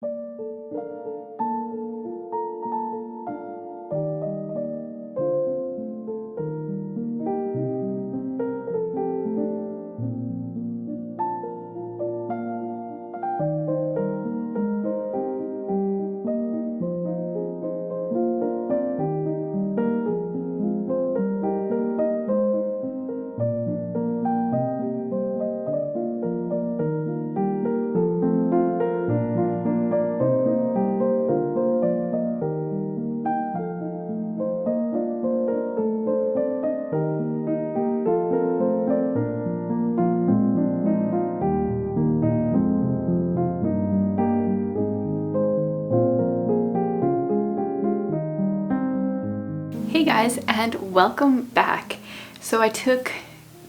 Hey guys, and welcome back. So I took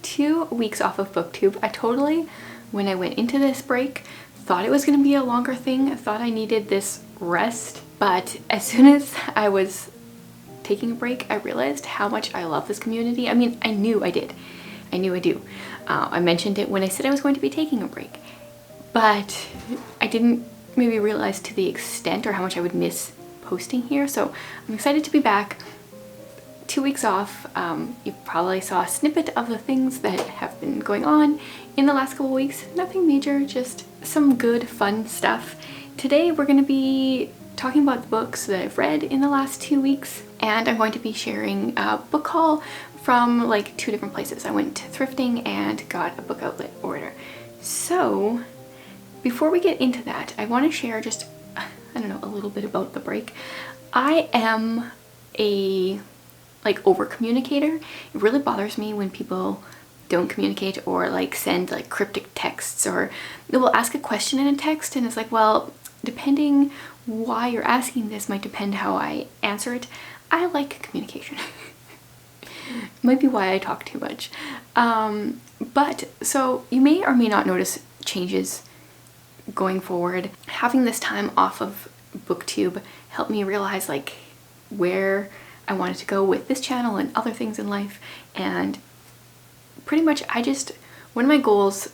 2 weeks off of BookTube. I totally, when I went into this break, thought it was going to be a longer thing. I thought I needed this rest, but as soon as I was taking a break, I realized how much I love this community. I mean, I knew I did. I knew I do. I mentioned it when I said I was going to be taking a break, but I didn't maybe realize to the extent or how much I would miss posting here. So I'm excited to be back. 2 weeks off. You probably saw a snippet of the things that have been going on in the last couple weeks. Nothing major, just some good fun stuff. Today we're going to be talking about the books that I've read in the last 2 weeks, and I'm going to be sharing a book haul from like 2 different places. I went thrifting and got a book outlet order. So before we get into that, I want to share just, I don't know, a little bit about the break. I am a over communicator. It really bothers me when people don't communicate or like send like cryptic texts, or they will ask a question in a text and it's like, well, depending why you're asking this might depend how I answer it. I like communication. Might be why I talk too much. But so you may or may not notice changes going forward. Having this time off of BookTube helped me realize like where I wanted to go with this channel and other things in life. And pretty much one of my goals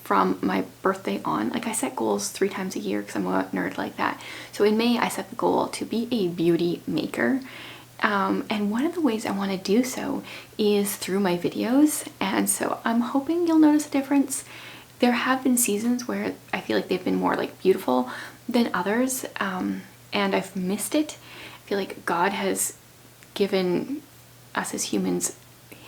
from my birthday on, like I set goals 3 times a year because I'm a nerd like that. So in May I set the goal to be a beauty maker. And one of the ways I want to do so is through my videos. And so I'm hoping you'll notice a difference. There have been seasons where I feel like they've been more like beautiful than others. And I've missed it. I feel like God has given us as humans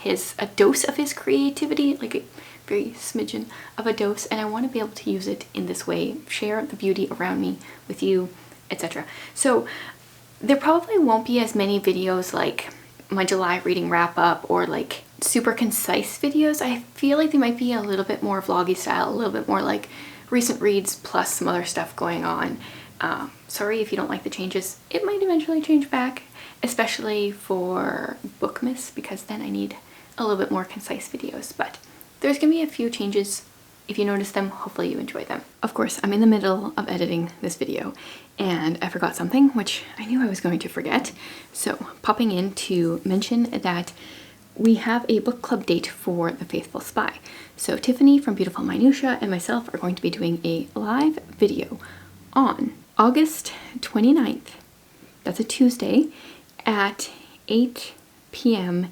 a dose of his creativity, like a very smidgen of a dose, and I want to be able to use it in this way, share the beauty around me with you, etc. So there probably won't be as many videos like my July reading wrap up or like super concise videos. I feel like they might be a little bit more vloggy style, a little bit more like recent reads plus some other stuff going on. Sorry if you don't like the changes. It might eventually change back, especially for Bookmas, because then I need a little bit more concise videos. But there's gonna be a few changes. If you notice them, hopefully you enjoy them. Of course, I'm in the middle of editing this video and I forgot something, which I knew I was going to forget. So popping in to mention that we have a book club date for The Faithful Spy. So Tiffany from Beautiful Minutia and myself are going to be doing a live video on August 29th. That's a Tuesday at 8 p.m.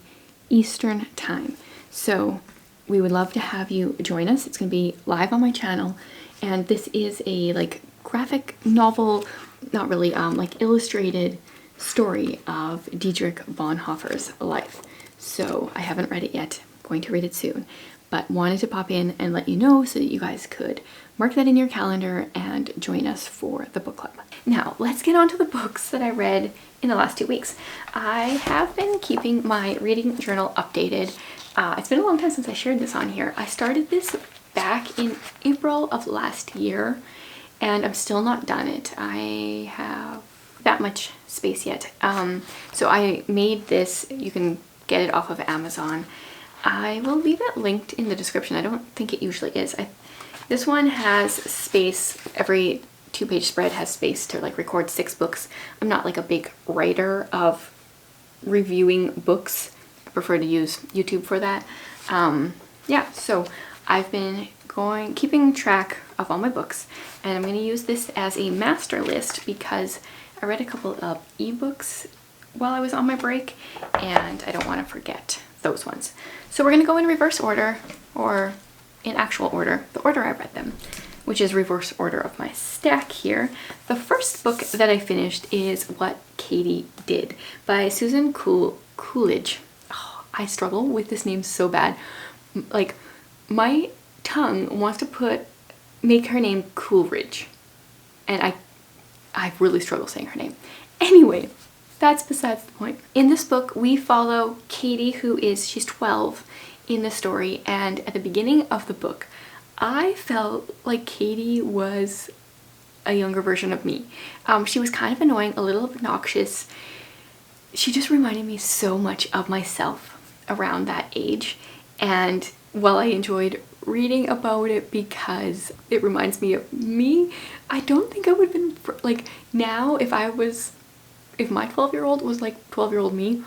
Eastern time. So we would love to have you join us. It's going to be live on my channel, and this is a like graphic novel, not really, like illustrated story of Dietrich Bonhoeffer's life. So I haven't read it yet. I'm going to read it soon, but wanted to pop in and let you know so that you guys could mark that in your calendar and join us for the book club. Now let's get on to the books that I read in the last 2 weeks. I have been keeping my reading journal updated. It's been a long time since I shared this on here. I started this back in April of last year and I'm still not done it. I have that much space yet. So I made this, you can get it off of Amazon. I will leave it linked in the description. I don't think it usually is. This one has space, every 2-page spread has space to like record 6 books. I'm not like a big writer of reviewing books. I prefer to use YouTube for that. Yeah, so I've been keeping track of all my books, and I'm going to use this as a master list because I read a couple of ebooks while I was on my break and I don't want to forget those ones. So we're going to go in reverse order, or in actual order, the order I read them, which is reverse order of my stack here. The first book that I finished is What Katie Did by Susan Coolidge. Oh, I struggle with this name so bad. Like, my tongue wants to make her name Coolidge, and I really struggle saying her name. Anyway, that's besides the point. In this book, we follow Katie, she's 12 in the story, and at the beginning of the book, I felt like Katie was a younger version of me. She was kind of annoying, a little obnoxious. She just reminded me so much of myself around that age, and while I enjoyed reading about it because it reminds me of me, I don't think I would have been, like, now if my 12-year-old was like 12-year-old me,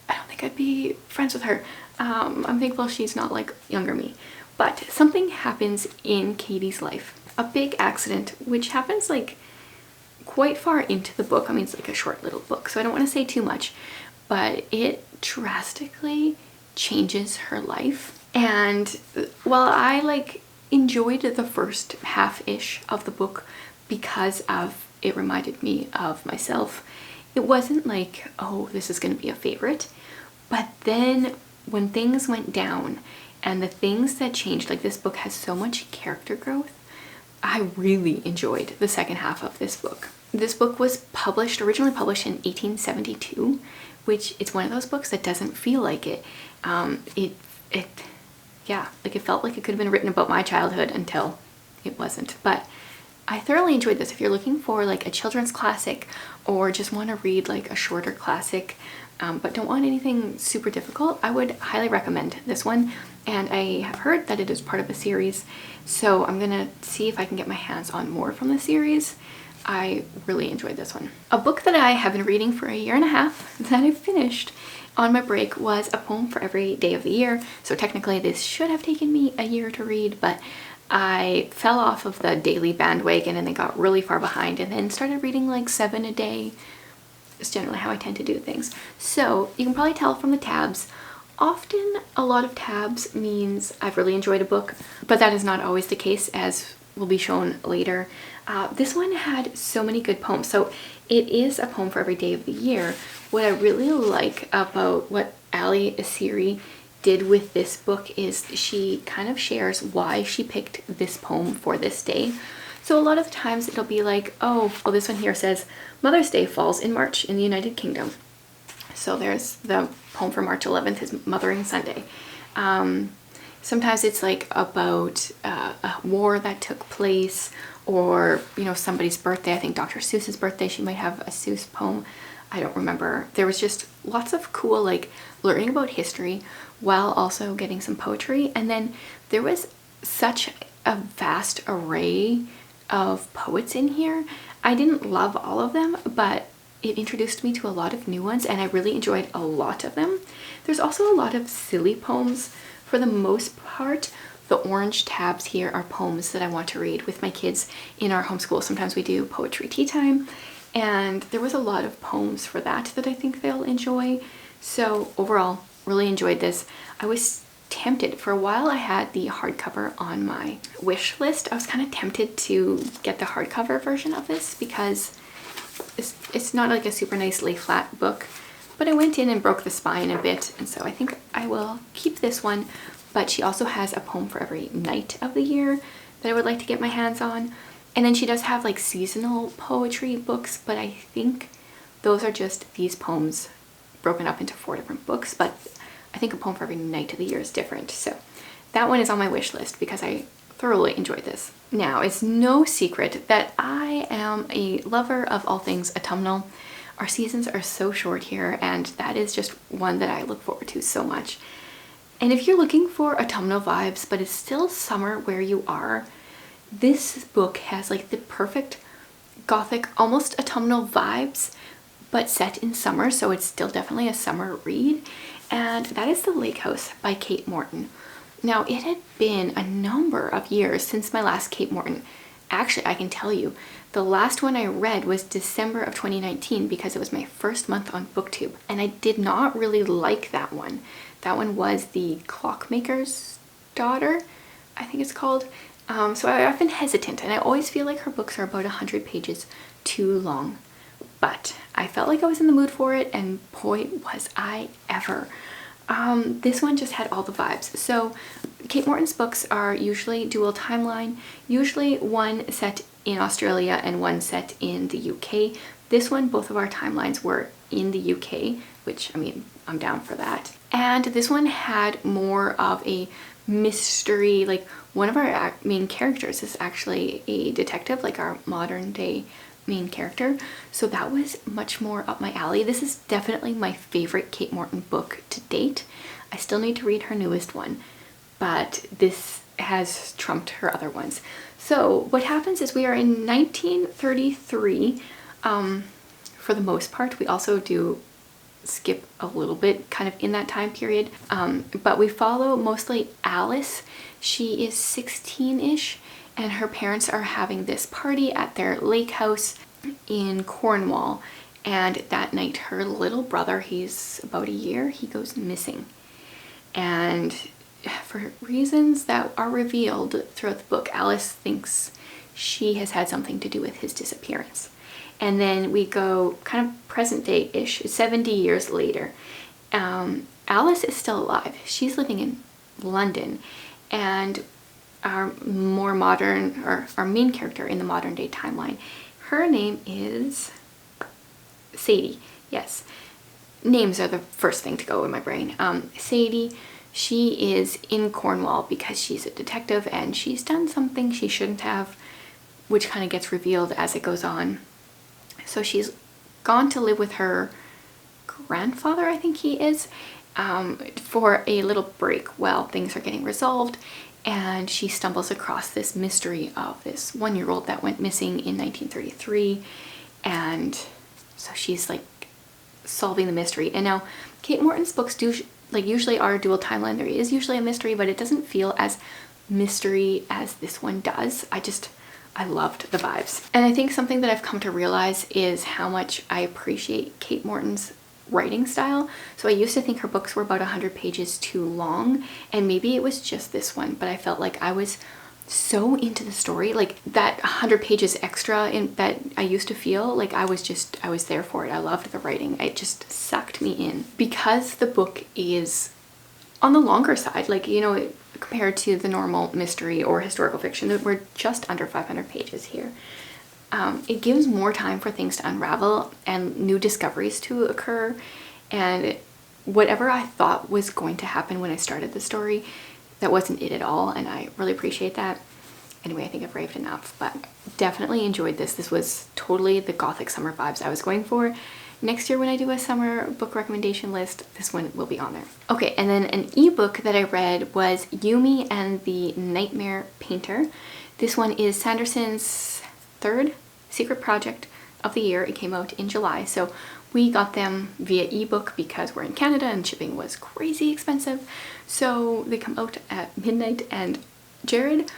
I don't think I'd be friends with her. I'm thankful she's not like younger me. But something happens in Katie's life, a big accident, which happens like quite far into the book. I mean, it's like a short little book, so I don't want to say too much, but it drastically changes her life. And while I like enjoyed the first half-ish of the book because of it reminded me of myself, it wasn't like, oh, this is going to be a favorite. But then when things went down and the things that changed, like, this book has so much character growth, I really enjoyed the second half of this book. This book was originally published in 1872, which it's one of those books that doesn't feel like it. It felt like it could have been written about my childhood until it wasn't. But I thoroughly enjoyed this. If you're looking for like a children's classic, or just want to read like a shorter classic, but don't want anything super difficult, I would highly recommend this one. And I have heard that it is part of a series, so I'm gonna see if I can get my hands on more from the series. I really enjoyed this one. A book that I have been reading for a year and a half that I finished on my break was A Poem for Every Day of the Year. So technically this should have taken me a year to read, but I fell off of the daily bandwagon and then got really far behind and then started reading like 7 a day. It's generally how I tend to do things. So you can probably tell from the tabs, often a lot of tabs means I've really enjoyed a book, but that is not always the case, as will be shown later. This one had so many good poems. So it is a poem for every day of the year. What I really like about what Ali Asiri did with this book is she kind of shares why she picked this poem for this day. So a lot of the times it'll be like, oh, well, this one here says Mother's Day falls in March in the United Kingdom. So there's the poem for March 11th is Mothering Sunday. Sometimes it's like about a war that took place, or, you know, somebody's birthday. I think Dr. Seuss's birthday, she might have a Seuss poem. I don't remember. There was just lots of cool, like, learning about history while also getting some poetry. And then there was such a vast array of poets in here. I didn't love all of them, but it introduced me to a lot of new ones, and I really enjoyed a lot of them. There's also a lot of silly poems. For the most part, the orange tabs here are poems that I want to read with my kids in our homeschool. Sometimes we do poetry tea time, and there was a lot of poems for that I think they'll enjoy. So overall, really enjoyed this. I was tempted. For a while I had the hardcover on my wish list. I was kind of tempted to get the hardcover version of this because it's not like a super nice lay flat book, but I went in and broke the spine a bit, and so I think I will keep this one. But she also has a poem for every night of the year that I would like to get my hands on. And then she does have like seasonal poetry books, but I think those are just these poems broken up into 4 different books. But I think a poem for every night of the year is different. So that one is on my wish list because I thoroughly enjoyed this. Now, it's no secret that I am a lover of all things autumnal. Our seasons are so short here, and that is just one that I look forward to so much. And if you're looking for autumnal vibes, but it's still summer where you are, this book has like the perfect gothic, almost autumnal vibes, but set in summer, so it's still definitely a summer read. And that is The Lake House by Kate Morton. Now, it had been a number of years since my last Kate Morton. Actually, I can tell you, the last one I read was December of 2019 because it was my first month on BookTube. And I did not really like that one. That one was The Clockmaker's Daughter, I think it's called. So I've been hesitant, and I always feel like her books are about 100 pages too long. But I felt like I was in the mood for it, and boy, was I ever. This one just had all the vibes. So Kate Morton's books are usually dual timeline, usually one set in Australia and one set in the UK. This one, both of our timelines were in the UK, which, I mean, I'm down for that. And this one had more of a mystery, like one of our main characters is actually a detective, like our modern day main character, so that was much more up my alley. This is definitely my favorite Kate Morton book to date. I still need to read her newest one, but this has trumped her other ones. So what happens is we are in 1933 for the most part. We also do skip a little bit kind of in that time period, but we follow mostly Alice. She is 16-ish, and her parents are having this party at their lake house in Cornwall, and that night her little brother, he's about a year, he goes missing. And for reasons that are revealed throughout the book, Alice thinks she has had something to do with his disappearance. And then we go kind of present day-ish, 70 years later. Alice is still alive. She's living in London, and our more modern, or our main character in the modern day timeline, her name is Sadie. Yes, names are the first thing to go in my brain. Sadie, she is in Cornwall because she's a detective and she's done something she shouldn't have, which kind of gets revealed as it goes on. So she's gone to live with her grandfather, I think he is, for a little break while things are getting resolved. And she stumbles across this mystery of this 1-year-old that went missing in 1933. And so she's like solving the mystery. And now Kate Morton's books do usually are dual timeline. There is usually a mystery, but it doesn't feel as mystery as this one does. I loved the vibes. And I think something that I've come to realize is how much I appreciate Kate Morton's writing style. So I used to think her books were about 100 pages too long, and maybe it was just this one, but I felt like I was so into the story, like that 100 pages extra in that I used to feel like I was there for it. I loved the writing. It just sucked me in. Because the book is on the longer side, like, you know, compared to the normal mystery or historical fiction, that we're just under 500 pages here. It gives more time for things to unravel and new discoveries to occur, and whatever I thought was going to happen when I started the story, that wasn't it at all, and I really appreciate that. Anyway, I think I've raved enough, but definitely enjoyed this. This was totally the gothic summer vibes I was going for. Next year when I do a summer book recommendation list, this one will be on there. Okay, and then an ebook that I read was Yumi and the Nightmare Painter. This one is Sanderson's third secret project of the year. It came out in July, so we got them via ebook because we're in Canada and shipping was crazy expensive. So they come out at midnight, and Jared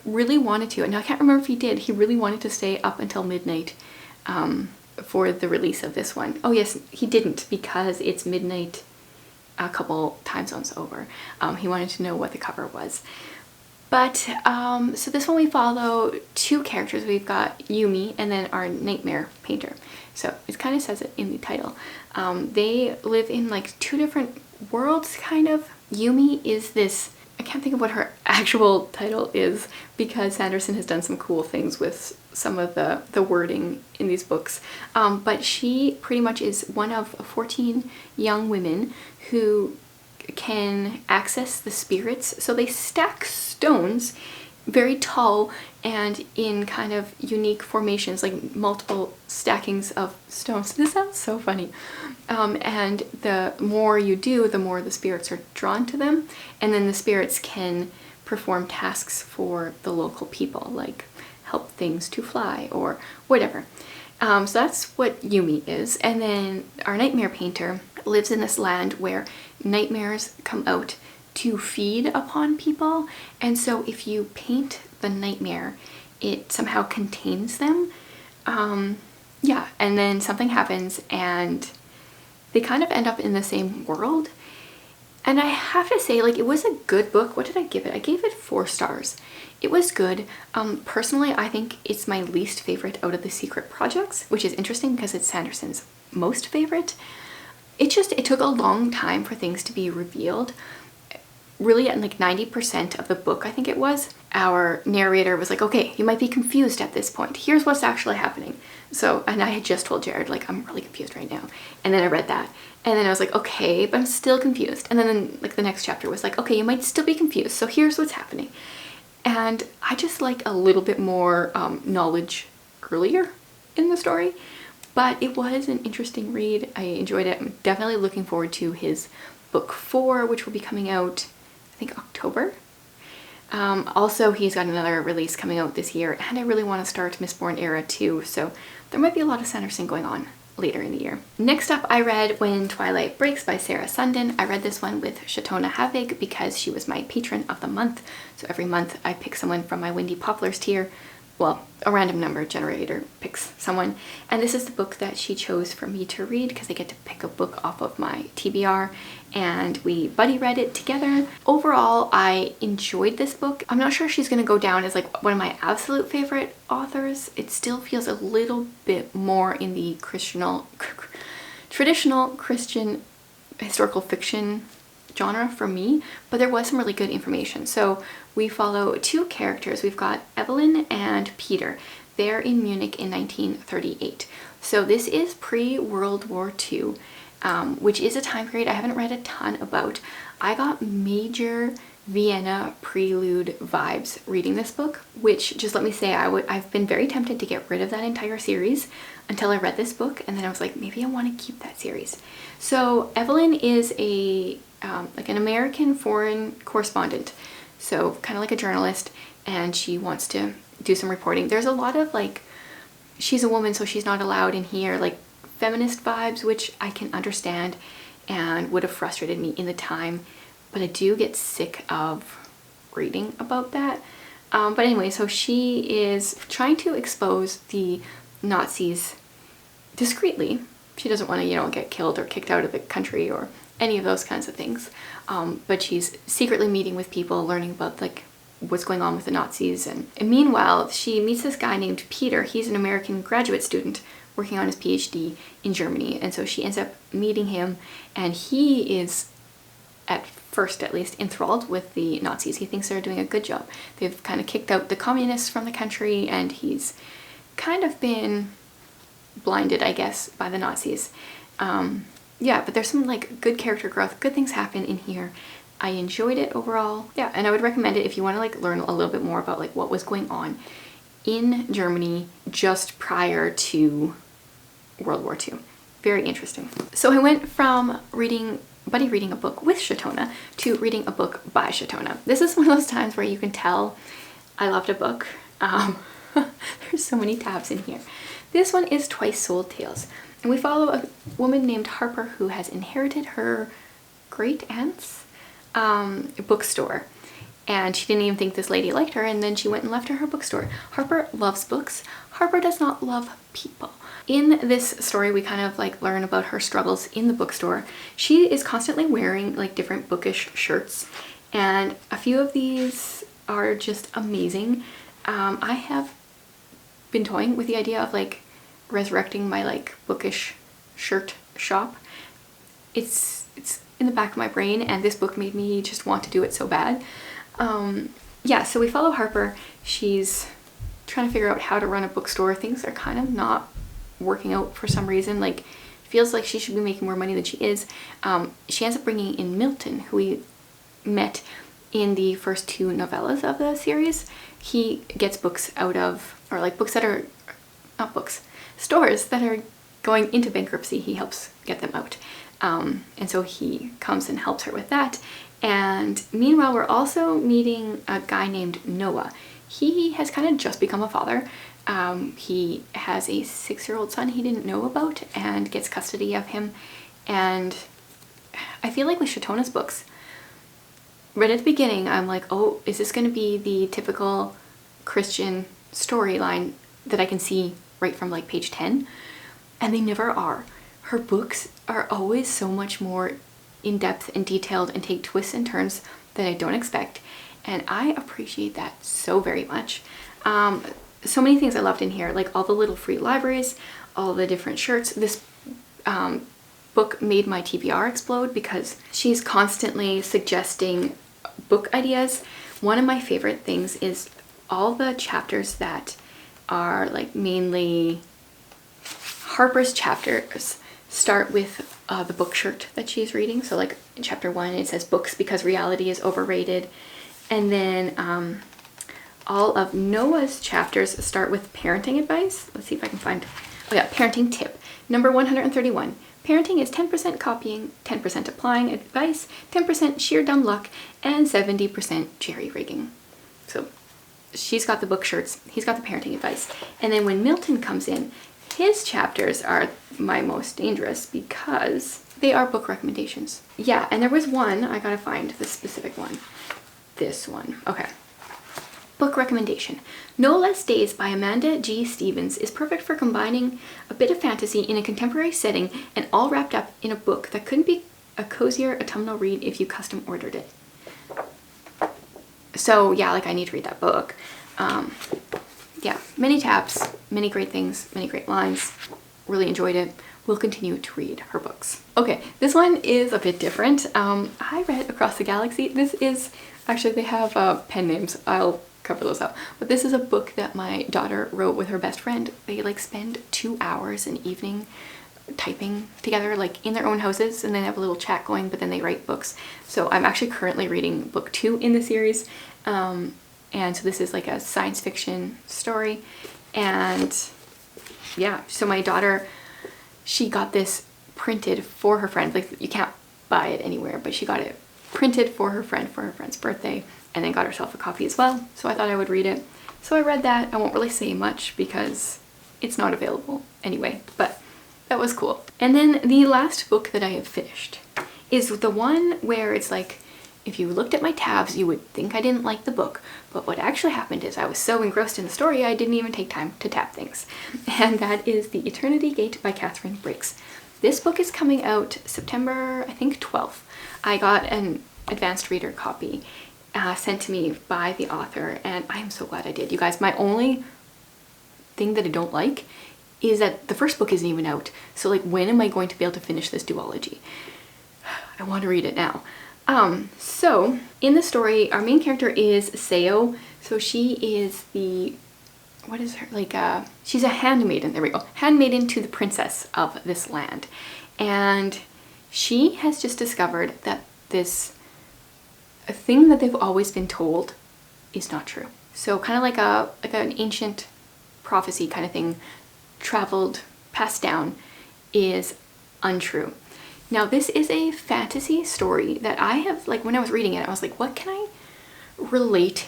really wanted to, and I can't remember if he did, he really wanted to stay up until midnight for the release of this one. Oh yes, he didn't, because it's midnight a couple time zones over. He wanted to know what the cover was. But, so this one we follow two characters. We've got Yumi and then our Nightmare Painter. So it kind of says it in the title. They live in like two different worlds, kind of. Yumi is this, I can't think of what her actual title is because Sanderson has done some cool things with some of the wording in these books. But she pretty much is one of 14 young women who can access the spirits. So they stack stones very tall and in kind of unique formations, like multiple stackings of stones. This sounds so funny. And the more you do, the more the spirits are drawn to them. And then the spirits can perform tasks for the local people, like help things to fly or whatever. So that's what Yumi is. And then our Nightmare Painter lives in this land where nightmares come out to feed upon people. And so if you paint the nightmare, it somehow contains them. Yeah, and then something happens and they kind of end up in the same world. And I have to say, like, it was a good book. What did I give it? I gave it 4 stars. It was good. Personally, I think it's my least favorite out of the Secret Projects, which is interesting because it's Sanderson's most favorite. It took a long time for things to be revealed. Really, at like 90% of the book, I think it was, our narrator was like, okay, you might be confused at this point. Here's what's actually happening. So, and I had just told Jared, like, I'm really confused right now. And then I read that. And then I was like, okay, but I'm still confused. And then like the next chapter was like, okay, you might still be confused. So here's what's happening. And I just like a little bit more knowledge earlier in the story. But it was an interesting read. I enjoyed it. I'm definitely looking forward to his book 4, which will be coming out, I think, October. Also, he's got another release coming out this year, and I really want to start Mistborn Era too, so there might be a lot of Sanderson going on later in the year. Next up, I read When Twilight Breaks by Sarah Sundin. I read this one with Shatona Havig because she was my patron of the month. So every month I pick someone from my Windy Poplars tier. Well, a random number generator picks someone. And this is the book that she chose for me to read because I get to pick a book off of my TBR, and we buddy read it together. Overall, I enjoyed this book. I'm not sure she's going to go down as like one of my absolute favorite authors. It still feels a little bit more in the traditional Christian historical fiction genre for me, but there was some really good information. So we follow 2 characters. We've got Evelyn and Peter. They're in Munich in 1938. So this is pre-World War II, which is a time period I haven't read a ton about. I got major Vienna prelude vibes reading this book, which, just let me say, I've been very tempted to get rid of that entire series until I read this book, and then I was like, maybe I want to keep that series. So Evelyn is like an American foreign correspondent, so kind of like a journalist, and she wants to do some reporting. There's a lot of like, she's a woman, so she's not allowed in here, like feminist vibes, which I can understand and would have frustrated me in the time, but I do get sick of reading about that. But anyway, so she is trying to expose the Nazis discreetly. She doesn't want to, get killed or kicked out of the country or any of those kinds of things. But she's secretly meeting with people, learning about like what's going on with the Nazis. And meanwhile, she meets this guy named Peter. He's an American graduate student working on his PhD in Germany. And so she ends up meeting him, and he is, at first at least, enthralled with the Nazis. He thinks they're doing a good job. They've kind of kicked out the communists from the country, and he's kind of been blinded, I guess, by the Nazis. Yeah, but there's some like good character growth, good things happen in here. I enjoyed it overall. Yeah, and I would recommend it if you want to like learn a little bit more about like what was going on in Germany just prior to World War II. Very interesting. So I went from buddy reading a book with Shatona to reading a book by Shatona. This is one of those times where you can tell I loved a book. There's so many tabs in here. This one is Twice Sold Tales. And we follow a woman named Harper who has inherited her great aunt's bookstore. And she didn't even think this lady liked her, and then she went and left her bookstore. Harper loves books. Harper does not love people. In this story, we kind of like learn about her struggles in the bookstore. She is constantly wearing like different bookish shirts, and a few of these are just amazing. I have been toying with the idea of like resurrecting my like bookish shirt shop. It's in the back of my brain, and this book made me just want to do it so bad. Yeah, so we follow Harper. She's trying to figure out how to run a bookstore. Things are kind of not working out for some reason. Like, feels like she should be making more money than she is. She ends up bringing in Milton, who we met in the first 2 novellas of the series. He gets books out of, or like books that are, not books, stores that are going into bankruptcy. He helps get them out. And so he comes and helps her with that. And meanwhile, we're also meeting a guy named Noah. He has kind of just become a father. He has a 6-year-old son he didn't know about and gets custody of him. And I feel like with Shatona's books, right at the beginning, I'm like, oh, is this going to be the typical Christian storyline that I can see right from like page 10? And they never are. Her books are always so much more in-depth and detailed and take twists and turns that I don't expect. And I appreciate that so very much. So many things I loved in here, like all the little free libraries, all the different shirts. This book made my TBR explode because she's constantly suggesting book ideas. One of my favorite things is all the chapters that are like mainly Harper's chapters start with the book shirt that she's reading. So like in chapter 1 it says books because reality is overrated, and then all of Noah's chapters start with parenting advice. Let's see if I can find, oh yeah, parenting tip number 131. Parenting is 10% copying, 10% applying advice, 10% sheer dumb luck, and 70% jerry rigging. So she's got the book shirts, he's got the parenting advice. And then when Milton comes in, his chapters are my most dangerous because they are book recommendations. Yeah, and there was one, I gotta find the specific one. This one, okay. Book recommendation. No Less Days by Amanda G. Stevens is perfect for combining a bit of fantasy in a contemporary setting and all wrapped up in a book that couldn't be a cozier autumnal read if you custom ordered it. So yeah, like I need to read that book. Yeah, many taps, many great things, many great lines. Really enjoyed it. Will continue to read her books. Okay, this one is a bit different. I read Across the Galaxy. This is, actually they have pen names. I'll cover those up. But this is a book that my daughter wrote with her best friend. They like spend 2 hours an evening typing together, like in their own houses, and then have a little chat going, but then they write books. So I'm actually currently reading book 2 in the series. And so this is like a science fiction story. And yeah, so my daughter, she got this printed for her friend. Like you can't buy it anywhere, but she got it printed for her friend for her friend's birthday, and then got herself a copy as well. So I thought I would read it. So I read that. I won't really say much because it's not available anyway, but that was cool. And then the last book that I have finished is the one where it's like, if you looked at my tabs, you would think I didn't like the book, but what actually happened is I was so engrossed in the story I didn't even take time to tab things. And that is The Eternity Gate by Catherine Briggs. This book is coming out September, I think 12th. I got an advanced reader copy sent to me by the author, and I am so glad I did. You guys, my only thing that I don't like is that the first book isn't even out. So like, when am I going to be able to finish this duology? I want to read it now. So in the story, our main character is Seo. So she is the, what is her, like, she's a handmaiden, there we go. Handmaiden to the princess of this land. And she has just discovered that a thing that they've always been told is not true. So kind of like an ancient prophecy kind of thing, traveled, passed down, is untrue. Now this is a fantasy story that I have, like when I was reading it, I was like, what can I relate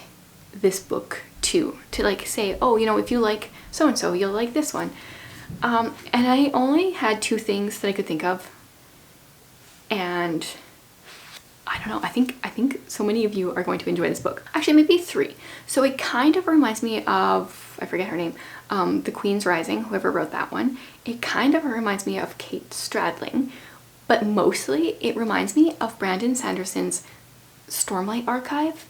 this book to like say, oh, you know, if you like so-and-so, you'll like this one. And I only had 2 things that I could think of. And I don't know, I think so many of you are going to enjoy this book. Actually, maybe 3. So it kind of reminds me of, I forget her name, The Queen's Rising, whoever wrote that one. It kind of reminds me of Kate Stradling, but mostly it reminds me of Brandon Sanderson's Stormlight Archive,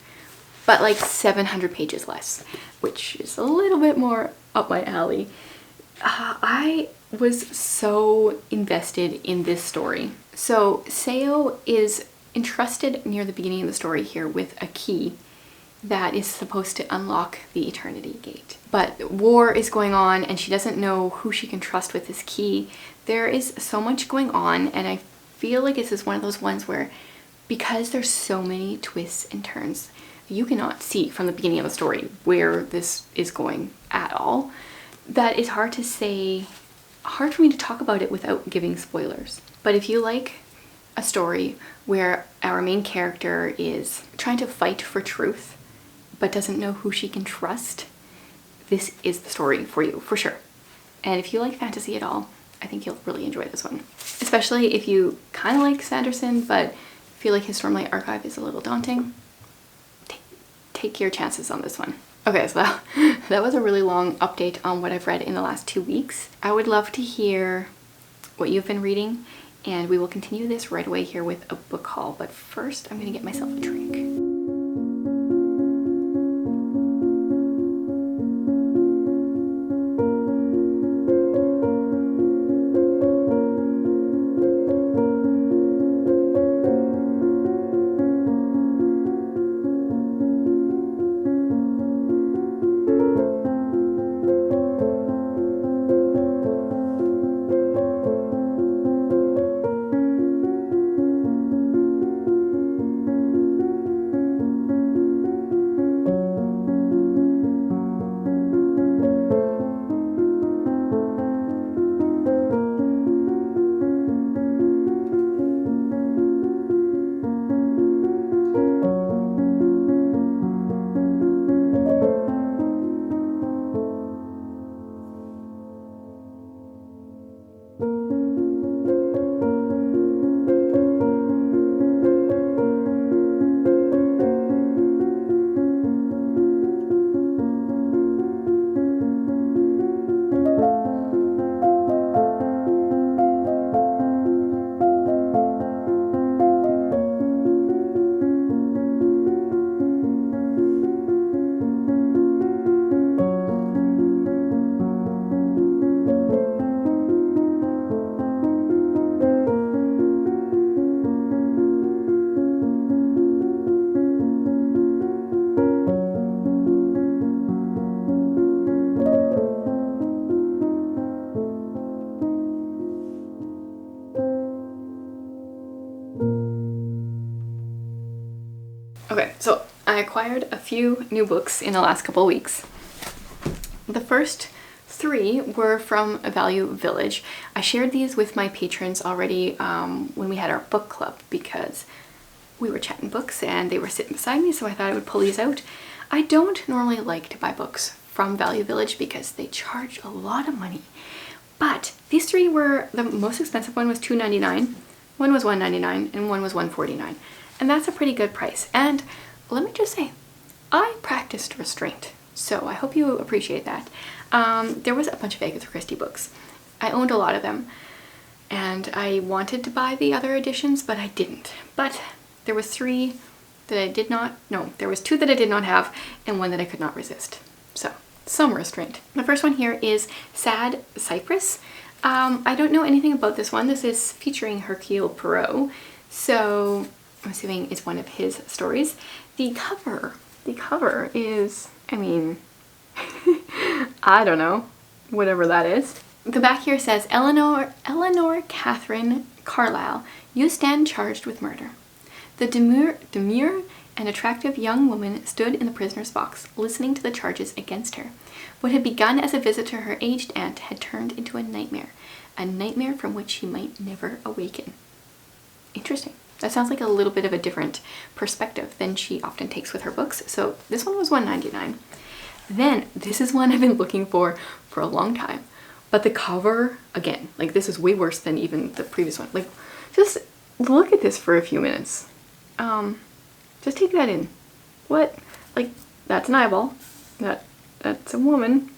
but like 700 pages less, which is a little bit more up my alley. I was so invested in this story. So Seo is entrusted near the beginning of the story here with a key that is supposed to unlock the Eternity Gate. But war is going on and she doesn't know who she can trust with this key. There is so much going on, and I feel like this is one of those ones where, because there's so many twists and turns, you cannot see from the beginning of the story where this is going at all, that it's hard to say, hard for me to talk about it without giving spoilers. But if you like a story where our main character is trying to fight for truth but doesn't know who she can trust, this is the story for you, for sure. And if you like fantasy at all, I think you'll really enjoy this one. Especially if you kind of like Sanderson but feel like his Stormlight Archive is a little daunting. take your chances on this one. Okay, so that was a really long update on what I've read in the last 2 weeks. I would love to hear what you've been reading, and we will continue this right away here with a book haul. But first, I'm gonna get myself a drink. Okay, so I acquired a few new books in the last couple of weeks. The first 3 were from Value Village. I shared these with my patrons already when we had our book club because we were chatting books and they were sitting beside me, so I thought I would pull these out. I don't normally like to buy books from Value Village because they charge a lot of money. But these 3 were, the most expensive one was $2.99, one was $1.99, and one was $1.49. And that's a pretty good price. And let me just say, I practiced restraint, so I hope you appreciate that. There was a bunch of Agatha Christie books. I owned a lot of them, and I wanted to buy the other editions, but I didn't. But there was 3 that I did not, no, there was 2 that I did not have, and 1 that I could not resist. So, some restraint. The first one here is Sad Cypress. I don't know anything about this one. This is featuring Hercule Poirot, so I'm assuming it's one of his stories. The cover is, I mean, I don't know, whatever that is. The back here says, Eleanor Catherine Carlyle, you stand charged with murder. The demure and attractive young woman stood in the prisoner's box, listening to the charges against her. What had begun as a visit to her aged aunt had turned into a nightmare from which she might never awaken. Interesting. That sounds like a little bit of a different perspective than she often takes with her books. So this one was $1.99. Then this is one I've been looking for a long time. But the cover, again, like this is way worse than even the previous one. Like, just look at this for a few minutes. Just take that in. What? Like, that's an eyeball. That's a woman.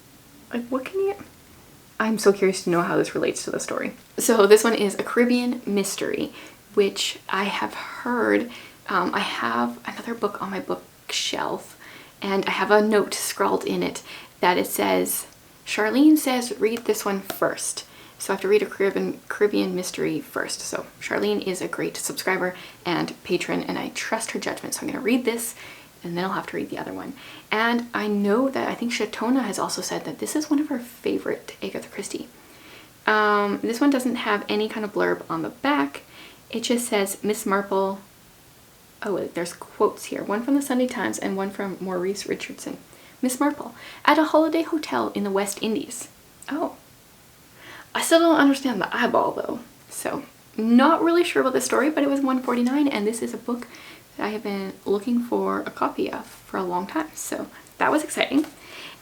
Like, what can you... I'm so curious to know how this relates to the story. So this one is a Caribbean mystery, which I have heard. I have another book on my bookshelf, and I have a note scrawled in it that it says, Charlene says read this one first. So I have to read a Caribbean mystery first. So Charlene is a great subscriber and patron, and I trust her judgment. So I'm going to read this, and then I'll have to read the other one. And I know that I think Shatona has also said that this is one of her favorite Agatha Christie. This one doesn't have any kind of blurb on the back. It just says Miss Marple. Oh, wait, there's quotes here. One from the Sunday Times and one from Maurice Richardson. Miss Marple, at a holiday hotel in the West Indies. Oh. I still don't understand the eyeball though. So, not really sure about the story, but it was $1.49, and this is a book that I have been looking for a copy of for a long time. So, that was exciting.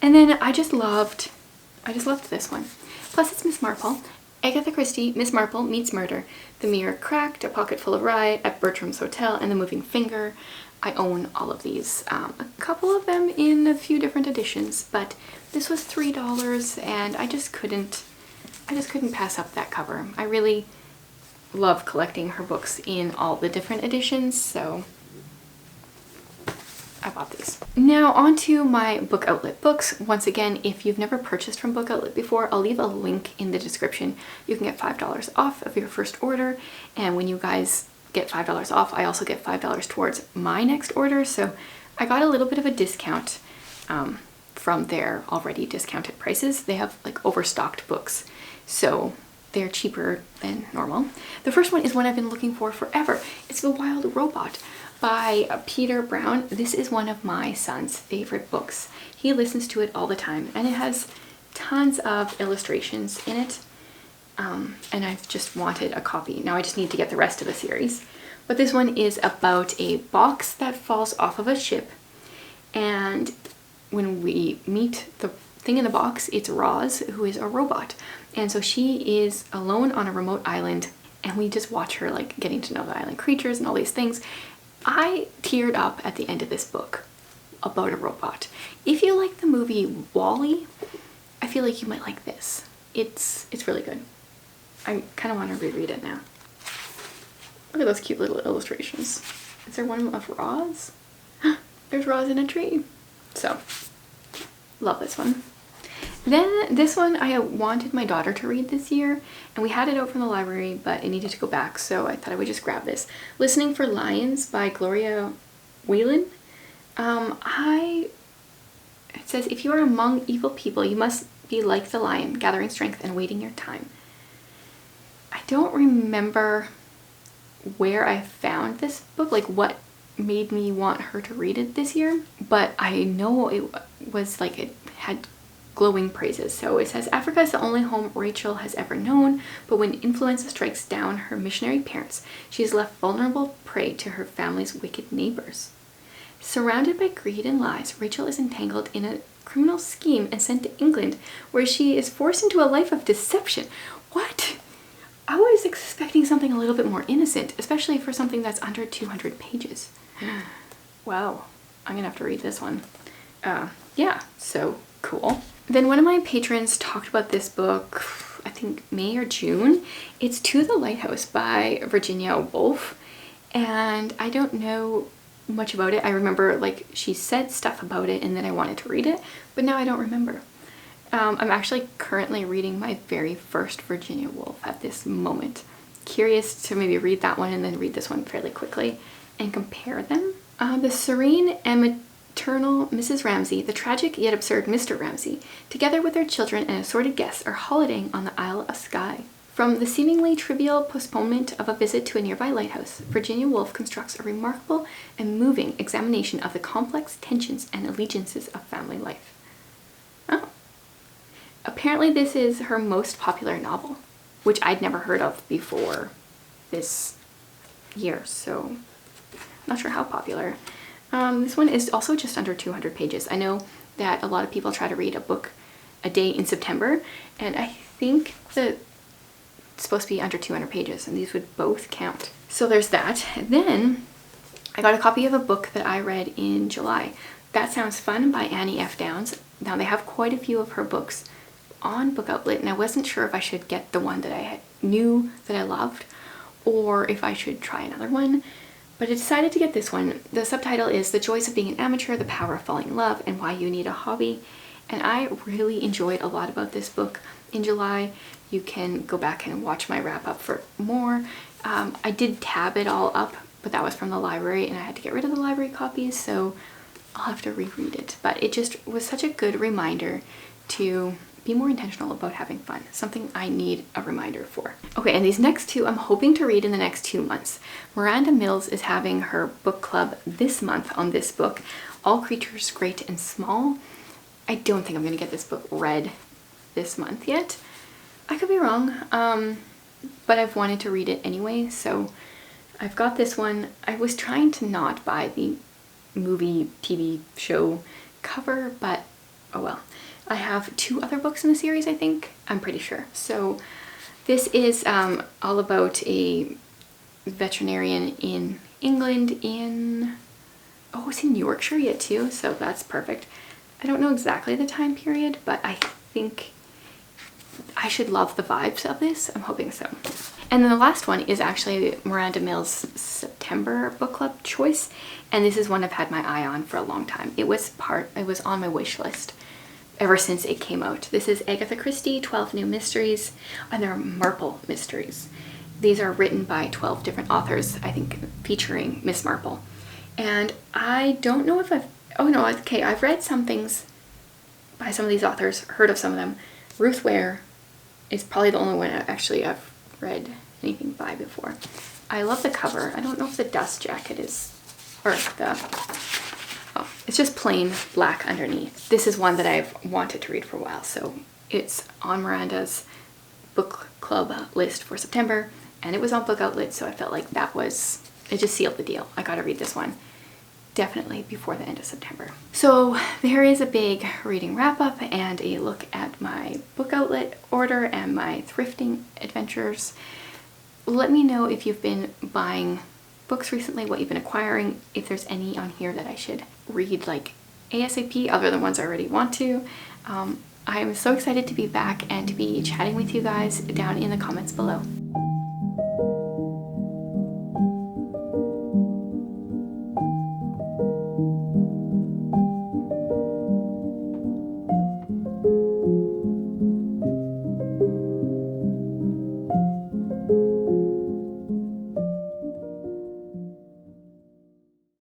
And then I just loved this one. Plus it's Miss Marple, Agatha Christie, Miss Marple Meets Murder, The Mirror Cracked, A Pocket Full of Rye, At Bertram's Hotel, and The Moving Finger. I own all of these, a couple of them in a few different editions, but this was $3 and I just couldn't pass up that cover. I really love collecting her books in all the different editions, so I bought these. Now on to my Book Outlet books. Once again, if you've never purchased from Book Outlet before, I'll leave a link in the description. You can get $5 off of your first order, and when you guys get $5 off, I also get $5 towards my next order, so I got a little bit of a discount from their already discounted prices. They have like overstocked books, so they're cheaper than normal. The first one is one I've been looking for forever. It's The Wild Robot by Peter Brown. This is one of my son's favorite books. He listens to it all the time, and it has tons of illustrations in it. And I've just wanted a copy. Now I just need to get the rest of the series. But this one is about a box that falls off of a ship, and when we meet the thing in the box, it's Roz, who is a robot. And so she is alone on a remote island, and we just watch her like getting to know the island creatures and all these things. I teared up at the end of this book about a robot. If you like the movie WALL-E, I feel like you might like this. It's really good. I kind of want to reread it now. Look at those cute little illustrations. Is there one of Roz? There's Roz in a tree. So, love this one. Then this one I wanted my daughter to read this year, and we had it out from the library, but it needed to go back, so I thought I would just grab this. Listening for Lions by Gloria Whelan. It says, if you are among evil people, you must be like the lion, gathering strength and waiting your time. I don't remember where I found this book, like what made me want her to read it this year, but I know it was like, it had glowing praises. So it says, Africa is the only home Rachel has ever known, but when influenza strikes down her missionary parents, she is left vulnerable prey to her family's wicked neighbors. Surrounded by greed and lies, Rachel is entangled in a criminal scheme and sent to England, where she is forced into a life of deception. What? I was expecting something a little bit more innocent, especially for something that's under 200 pages. Wow, I'm gonna have to read this one. Yeah, so cool. Then one of my patrons talked about this book, I think May or June. It's To the Lighthouse by Virginia Woolf, and I don't know much about it. I remember like she said stuff about it and then I wanted to read it, but now I don't remember. I'm actually currently reading my very first Virginia Woolf at this moment. Curious to maybe read that one and then read this one fairly quickly and compare them. The serene and maternal Mrs. Ramsay, the tragic yet absurd Mr. Ramsay, together with their children and assorted guests, are holidaying on the Isle of Skye. From the seemingly trivial postponement of a visit to a nearby lighthouse, Virginia Woolf constructs a remarkable and moving examination of the complex tensions and allegiances of family life. Oh. Apparently this is her most popular novel, which I'd never heard of before this year, so I'm not sure how popular. This one is also just under 200 pages. I know that a lot of people try to read a book a day in September, and I think that it's supposed to be under 200 pages, and these would both count. So there's that. And then I got a copy of a book that I read in July. That Sounds Fun by Annie F. Downs. Now they have quite a few of her books on Book Outlet, and I wasn't sure if I should get the one that I knew that I loved or if I should try another one, but I decided to get this one. The subtitle is The Joys of Being an Amateur, The Power of Falling in Love, and Why You Need a Hobby, and I really enjoyed a lot about this book in July. You can go back and watch my wrap up for more. I did tab it all up, but that was from the library and I had to get rid of the library copies, so I'll have to reread it. But it just was such a good reminder to be more intentional about having fun, something I need a reminder for. Okay, and these next two I'm hoping to read in the next 2 months. Miranda Mills is having her book club this month on this book, All Creatures Great and Small. I don't think I'm gonna get this book read this month yet. I could be wrong, but I've wanted to read it anyway, so I've got this one. I was trying to not buy the movie TV show cover, but oh well. I have 2 other books in the series, I think. I'm pretty sure. So This is all about a veterinarian in England oh, it's in Yorkshire yet too, so that's perfect. I don't know exactly the time period, but I think I should love the vibes of this. I'm hoping so. And then the last one is actually Miranda Mill's September book club choice, and this is one I've had my eye on for a long time. It was on my wish list ever since it came out. This is Agatha Christie, 12 New Mysteries, and they're Marple mysteries. These are written by 12 different authors, I think, featuring Miss Marple. And I don't know if I've read some things by some of these authors, heard of some of them. Ruth Ware is probably the only one I've read anything by before. I love the cover. I don't know if the dust jacket is, or it's just plain black underneath. This is one that I've wanted to read for a while, so it's on Miranda's book club list for September, and it was on Book Outlet, so I felt like it just sealed the deal. I gotta read this one definitely before the end of September. So there is a big reading wrap up and a look at my Book Outlet order and my thrifting adventures. Let me know if you've been buying books recently, what you've been acquiring, if there's any on here that I should read like ASAP other than ones I already want to. I am so excited to be back and to be chatting with you guys down in the comments below.